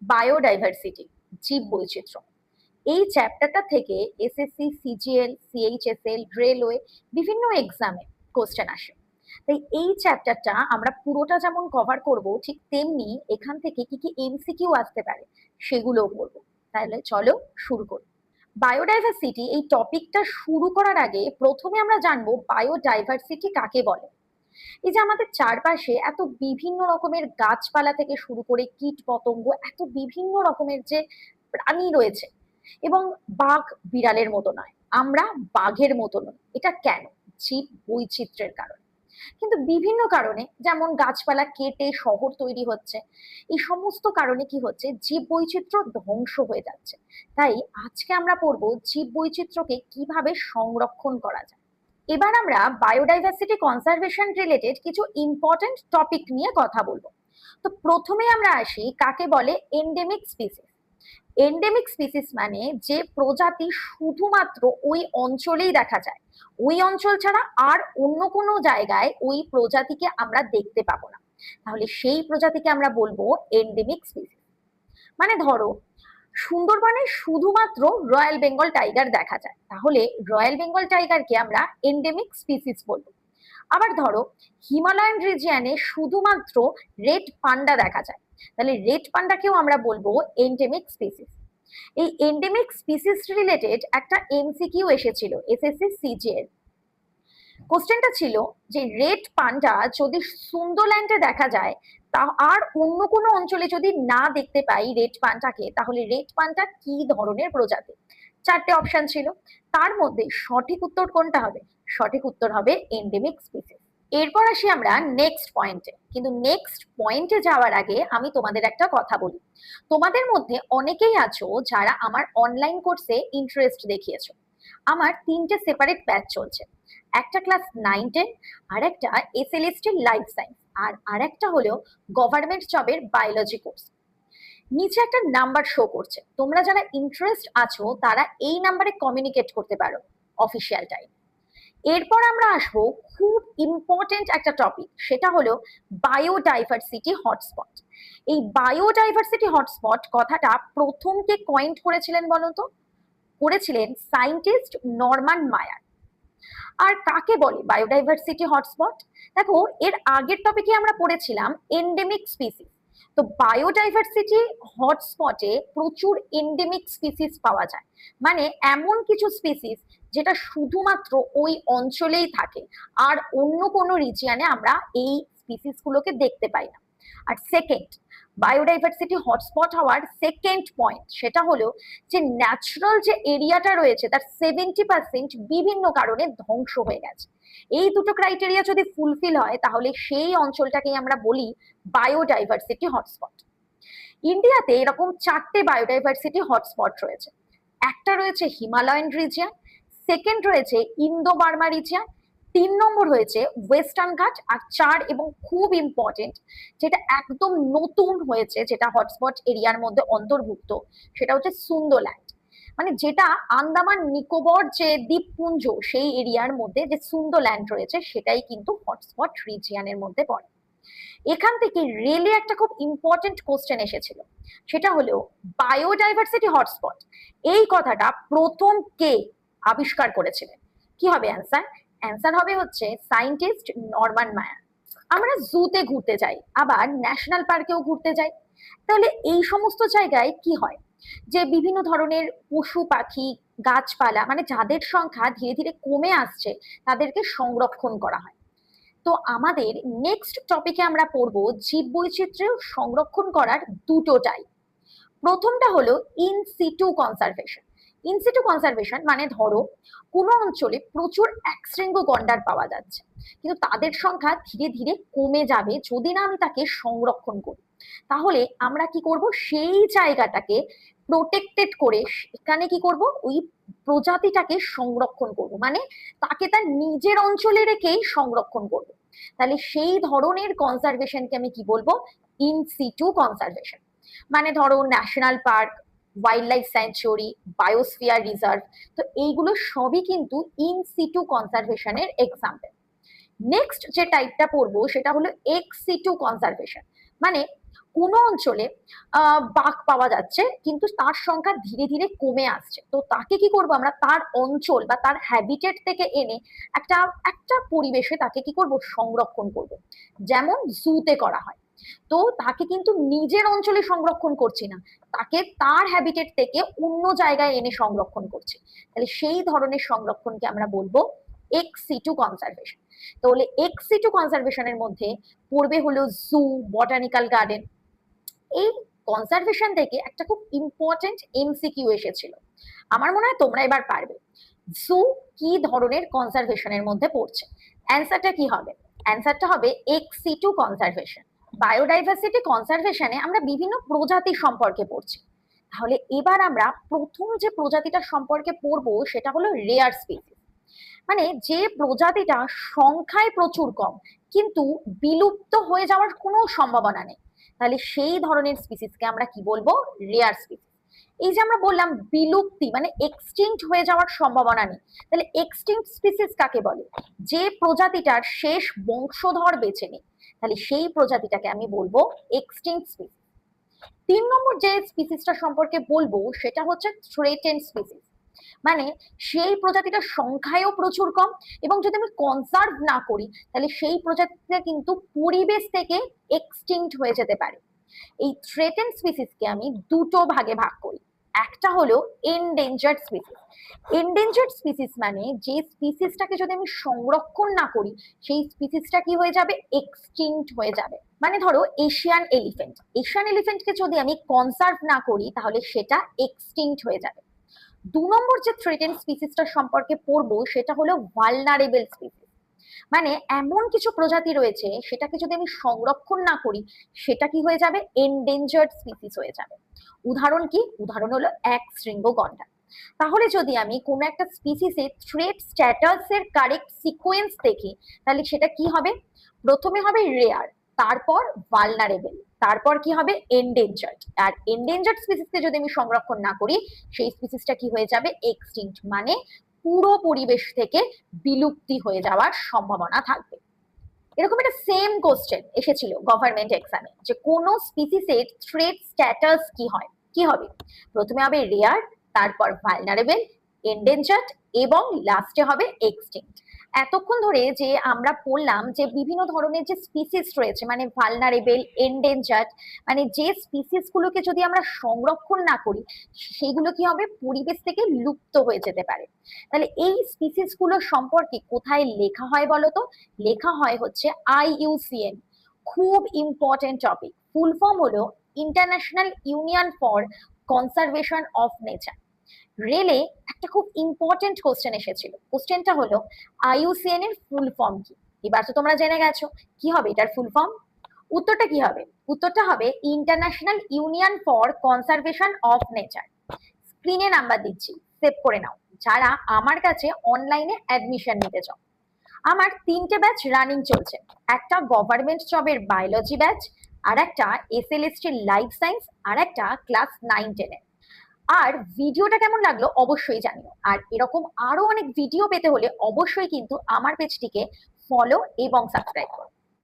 Biodiversity, জীব বৈচিত্র্য। এই চ্যাপ্টারটা থেকে এসএসসি, সিজিএল, সিএইচএসএল, রেলওয়ে বিভিন্ন এক্সামে কোশ্চেন আসে। তাই এই চ্যাপ্টারটা আমরা পুরোটা যেমন কভার করব, ঠিক তেমনি এখান থেকে কি কি এমসিকিউ আসতে পারে সেগুলোও পড়বো। তাহলে চলো শুরু করি। বায়োডাইভার্সিটি এই টপিকটা শুরু করার আগে প্রথমে আমরা জানবো বায়োডাইভার্সিটি কাকে বলে। এই যে আমাদের চারপাশে এত বিভিন্ন রকমের গাছপালা থেকে শুরু করে কীট পতঙ্গ, এত বিভিন্ন রকমের যে প্রাণী রয়েছে, এবং বাঘ বিড়ালের মতো নয়, আমরা বাঘের মতো নয়। এটা কেন? জীব বৈচিত্র্যের কারণে। কিন্তু বিভিন্ন কারণে, যেমন গাছপালা কেটে শহর তৈরি হচ্ছে, এই সমস্ত কারণে কি হচ্ছে, জীব বৈচিত্র্য ধ্বংস হয়ে যাচ্ছে। তাই আজকে আমরা পড়বো জীব বৈচিত্র্যকে কিভাবে সংরক্ষণ করা যায়। এবার আমরা বায়োডাইভার্সিটি কনজারভেশন রিলেটেড কিছু ইম্পর্টেন্ট টপিক নিয়ে কথা বলবো। তো প্রথমে আমরা আসি কাকে বলে এন্ডেমিক স্পিসিস। এন্ডেমিক স্পিসিস মানে যে প্রজাতি শুধুমাত্র ওই অঞ্চলেই দেখা যায়, ওই অঞ্চল ছাড়া আর অন্য কোনো জায়গায় ওই প্রজাতিকে আমরা দেখতে পাবো না, তাহলে সেই প্রজাতিকে আমরা বলবো এন্ডেমিক স্পিসিস। মানে ধরো সুন্দরবনে শুধুমাত্র রয়্যাল বেঙ্গল টাইগার দেখা যায়, তাহলে রয়্যাল বেঙ্গল টাইগারকে আমরা এন্ডেমিক স্পিসিস বলবো। আবার ধরো হিমালয়ান রিজিয়নে শুধুমাত্র রেড পান্ডা দেখা যায়, তাহলে রেড পান্ডাকেও আমরা বলবো এন্ডেমিক স্পিসিস। এই এন্ডেমিক স্পিসিস রিলেটেড একটা এমসিকিউ এসেছিল এসএসসি সিজিএল। কোশ্চেনটা ছিল যে রেড পান্ডা যদি সুন্দরল্যান্ডে দেখা যায়, তা আর অন্য কোনো অঞ্চলে যদি না দেখতে পাই রেড পান্ডাকে, তাহলে রেড পান্ডা কি ধরনের প্রজাতি? চারটে অপশন ছিল, তার মধ্যে সঠিক উত্তর কোনটা হবে? সঠিক উত্তর হবে এন্ডেমিক স্পিসিস। এরপর আসি আমরা নেক্সট পয়েন্টে, কিন্তু নেক্সট পয়েন্টে যাওয়ার আগে আমি তোমাদের একটা কথা বলি। তোমাদের মধ্যে অনেকেই আছো যারা আমার অনলাইন কোর্সে ইন্টারেস্ট দেখিয়েছো। আমার তিনটে সেপারেট ব্যাচ চলছে, একটা ক্লাস 9-10, আর একটা এসএলএসটি লাইফ সায়েন্স, আর আরেকটা হলো গভর্নমেন্ট জবের বায়োলজি কোর্স। নিচে একটা নাম্বার শো করছে, তোমরা যারা ইন্টারেস্ট আছো তারা এই নাম্বারে কমিউনিকেট করতে পারো অফিসিয়াল টাইম। এরপর আমরা আসবো খুব ইম্পর্টেন্ট একটা টপিক, সেটা হলো বায়োডাইভার্সিটি হটস্পট। এই বায়োডাইভার্সিটি হটস্পট কথাটা প্রথম কে কয়েন্ট করেছিলেন বলো তো? করেছিলেন সায়েন্টিস্ট নরমান মায়ার। আর কাকে বলে বায়োডাইভার্সিটি হটস্পট? দেখো এর আগের টপিকে আমরা পড়েছিলাম এন্ডেমিক স্পিসিস। তো বায়োডাইভার্সিটি হটস্পটে প্রচুর এন্ডেমিক স্পিসিস পাওয়া যায়, মানে এমন কিছু স্পিসিস যেটা শুধুমাত্র ওই অঞ্চলেই থাকে, আর অন্য কোনো রিজিয়নে আমরা এই স্পিসিস গুলোকে দেখতে পাই না। আর সেকেন্ড, বায়োডাইভার্সিটি হটস্পট হওয়ার সেকেন্ড পয়েন্ট সেটা হলো যে ন্যাচারাল যে এরিয়াটা রয়েছে তার 70% বিভিন্ন কারণে ধ্বংস হয়ে গেছে। এই দুটো ক্রাইটেরিয়া যদি ফুলফিল হয় তাহলে সেই অঞ্চলটাকেই আমরা বলি বায়োডাইভার্সিটি হটস্পট। ইন্ডিয়াতে এরকম চারটে বায়োডাইভার্সিটি হটস্পট রয়েছে। একটা রয়েছে হিমালয়ান রিজিয়ন, সেকেন্ড রয়েছে ইন্দো বার্মা রিজিয়ন, 3 নম্বর হয়েছে ওয়েস্টার্ন ঘাট, আর 4 এবং খুব ইম্পর্টেন্ট যেটা একদম নতুন হয়েছে, যেটা হটস্পট এরিয়ার মধ্যে অন্তর্ভুক্ত, সেটা হচ্ছে সুন্দরল্যান্ড। মানে যেটা আন্দামান নিকোবর যে দ্বীপপুঞ্জ সেই এরিয়ার মধ্যে যে সুন্দরল্যান্ড রয়েছে সেটাই কিন্তু হটস্পট রিজিয়নের মধ্যে পড়ে। এখান থেকে রেলে একটা খুব ইম্পর্টেন্ট কোশ্চেন এসেছিল, সেটা হলো বায়োডাইভার্সিটি হটস্পট এই কথাটা প্রথম কে আবিষ্কার করেছিলেন? কি হবে অ্যান্সার? অ্যান্সার হবে হচ্ছে সায়েন্টিস্ট নরমান মায়ার। আমরা জুতে ঘুরতে যাই, আবার ন্যাশনাল পার্কেও ঘুরতে যাই, তাহলে এই সমস্ত জায়গায় কি হয় যে বিভিন্ন ধরনের পশু পাখি গাছপালা, মানে যাদের সংখ্যা ধীরে ধীরে কমে আসছে, তাদেরকে সংরক্ষণ করা হয়। তো আমাদের নেক্সট টপিকে আমরা পড়বো জীববৈচিত্র্য সংরক্ষণ করার দুটো টাইপ। প্রথমটা হলো in situ conservation. In situ conservation মানে ধরো কোনো অঞ্চলে প্রচুর একশৃঙ্গ গন্ডার পাওয়া যাচ্ছে, কিন্তু তাদের সংখ্যা ধীরে ধীরে কমে যাবে যদি না আমি তাকে সংরক্ষণ করি। তাহলে আমরা কি করব, সেই জায়গাটাকে প্রোটেক্টেড করে সেখানে কি করব, ওই প্রজাতিটাকে সংরক্ষণ করব, মানে তাকে তার নিজের অঞ্চলে রেখেই সংরক্ষণ করব। তাহলে সেই ধরনের কনজারভেশনকে আমি কি বলবো? In situ conservation. মানে ধরো national park, wildlife sanctuary, biosphere reserve, তো এইগুলো সবই কিন্তু ইন সিটু কনজারভেশনের এক্সাম্পল। নেক্সট যে টাইপটা পড়বো সেটা হলো এক্স সিটু কনজারভেশন। মানে কোনো অঞ্চলে বাঘ পাওয়া যাচ্ছে কিন্তু তার সংখ্যা ধীরে ধীরে কমে আসছে, তো তাকে কি করব আমরা, তার অঞ্চল বা তার হ্যাবিটেট থেকে এনে একটা একটা পরিবেশে তাকে কি করব, সংরক্ষণ করব, যেমন জুতে করা হয়। তো তাকে কিন্তু নিজের অঞ্চলে সংরক্ষণ করছি না, তাকে তার হ্যাবিটেট থেকে অন্য জায়গায় এনে সংরক্ষণ করছি। তাহলে সেই ধরনের সংরক্ষণকে আমরা বলবো এক্স সিটু কনজারভেশন। তাহলে এক্স সিটু কনজারভেশনের মধ্যে পড়বে হলো জু, বটানিক্যাল গার্ডেন। এই কনজারভেশন থেকে একটা খুব ইম্পর্টেন্ট এমসিকিউ এসেছিল, আমার মনে হয় তোমরা এবার পারবে। জু কি ধরনের কনজারভেশনের মধ্যে পড়ছে? অ্যান্সারটা কি হবে? অ্যান্সারটা হবে এক্স সিটু কনজারভেশন। বায়োডাইভার্সিটি কনজারভেশনে আমরা বিভিন্ন প্রজাতি সম্পর্কে পড়ছি। তাহলে এবার আমরা প্রথম যে প্রজাতিটা সম্পর্কে পড়বো সেটা হলো রেয়ার স্পিসিস, মানে যে প্রজাতিটা সংখ্যায় প্রচুর কম কিন্তু বিলুপ্ত হয়ে যাওয়ার কোনো সম্ভাবনা নেই, তাহলে সেই ধরনের স্পিসিসকে আমরা কি বলবো, রেয়ার স্পিসিস। এই যে আমরা বললাম বিলুপ্তি মানে এক্সটিংক্ট হয়ে যাওয়ার সম্ভাবনা নেই, তাহলে এক্সটিংক্ট স্পিসিস কাকে বলে? যে প্রজাতিটার শেষ বংশধর বেঁচে নেই, তাহলে সেই প্রজাতিটাকে আমি বলবো এক্সটিংক্ট স্পিসিস। 3 নম্বর যে স্পিসিসটা সম্পর্কে বলবো সেটা হচ্ছে থ্রেটেন্ড স্পিসিস, মানে সেই প্রজাতিটার সংখ্যায়ও প্রচুর কম এবং যদি আমি কনজার্ভ না করি তাহলে সেই প্রজাতিটা কিন্তু পরিবেশ থেকে এক্সটিংক্ট হয়ে যেতে পারে। এই থ্রেটেন্ড স্পিসিসকে আমি দুটো ভাগে ভাগ করি, একটা হলো এন্ডেঞ্জার্ড স্পিসিস। এন্ডেঞ্জার্ড স্পিসিস মানে যে স্পিসিসটাকে যদি আমি সংরক্ষণ না করি সেই স্পিসিসটা কি হয়ে যাবে, এক্সটিংক্ট হয়ে যাবে। মানে ধরো এশিয়ান এলিফ্যান্ট, এশিয়ান এলিফ্যান্টকে যদি আমি কনজার্ভ না করি তাহলে সেটা এক্সটিংক্ট হয়ে যাবে। 2 নম্বর যে থ্রেটেন্ড স্পিসিসটা সম্পর্কে পড়বো সেটা হলো ভালনারেবল স্পিসিস, মানে এমন কিছু প্রজাতি রয়েছে সেটাকে যদি আমি সংরক্ষণ না করি সেটা কি হয়ে যাবে, এন্ডেঞ্জার্ড স্পিসিস হয়ে যাবে। উদাহরণ কি? উদাহরণ হলো এক শৃঙ্গ গন্ডার। তাহলে যদি আমি কোনো একটা স্পিসিসের থ্রেট স্ট্যাটাসের কারেক্ট সিকোয়েন্স দেখি তাহলে সেটা কি হবে, প্রথমে হবে রেয়ার, তারপর ভালনারেবল, তারপর কি হবে এন্ডেঞ্জার্ড। আর এন্ডেঞ্জার্ড স্পিসিসকে যদি আমি সংরক্ষণ না করি সেই স্পিসিসটা কি হয়ে যাবে, এক্সটিংক্ট, মানে পুরো পরিবেশ থেকে বিলুপ্তি হয়ে যাওয়ার সম্ভাবনা থাকবে। এরকম একটা সেম কোশ্চেন এসেছিল গভর্নমেন্ট এক্সামে, যে কোন স্পিসিসের থ্রেট স্ট্যাটাস কি হয়, কি হবে? প্রথমে হবে রেয়ার, তারপর ভালনারেবল, এন্ডেঞ্জার্ড এবং লাস্টে হবে এক্সটিংক্ট। এতক্ষণ ধরে যে আমরা পড়লাম যে বিভিন্ন ধরনের যে স্পিসিস রয়েছে, মানে ভালনারেবল, এন্ডেঞ্জার্ড, মানে যে স্পিসিস গুলোকে যদি আমরা সংরক্ষণ না করি সেগুলো কি হবে, পরিবেশ থেকে লুপ্ত হয়ে যেতে পারে। তাহলে এই স্পিসিস গুলো সম্পর্কে কোথায় লেখা হয় বলতো? লেখা হয় হচ্ছে IUCN, খুব ইম্পর্টেন্ট টপিক। ফুল ফর্ম হলো international union for conservation of nature. রেলে একটা খুব ইম্পর্টেন্ট কোশ্চেন এসেছিল, কোশ্চেনটা হলো IUCN এর ফুল ফর্ম কি? এবার তো তোমরা জেনে গেছো কি হবে এটার ফুল ফর্ম। উত্তরটা কি হবে? উত্তরটা হবে international union for conservation of nature. স্ক্রিনে নাম্বার দিচ্ছি, সেভ করে নাও যারা আমার কাছে অনলাইনে অ্যাডমিশন নিতে চাও। আমার 3টে ব্যাচ রানিং চলছে, একটা গভর্নমেন্ট জবের বায়োলজি ব্যাচ, আর একটা SLST লাইফ সায়েন্স, আর একটা ক্লাস 9-10 এর। আর ভিডিওটা কেমন লাগলো অবশ্যই জানিও, আর এরকম আরো অনেক ভিডিও পেতে হলে অবশ্যই কিন্তু আমার পেজটিকে ফলো এবং সাবস্ক্রাইব করো।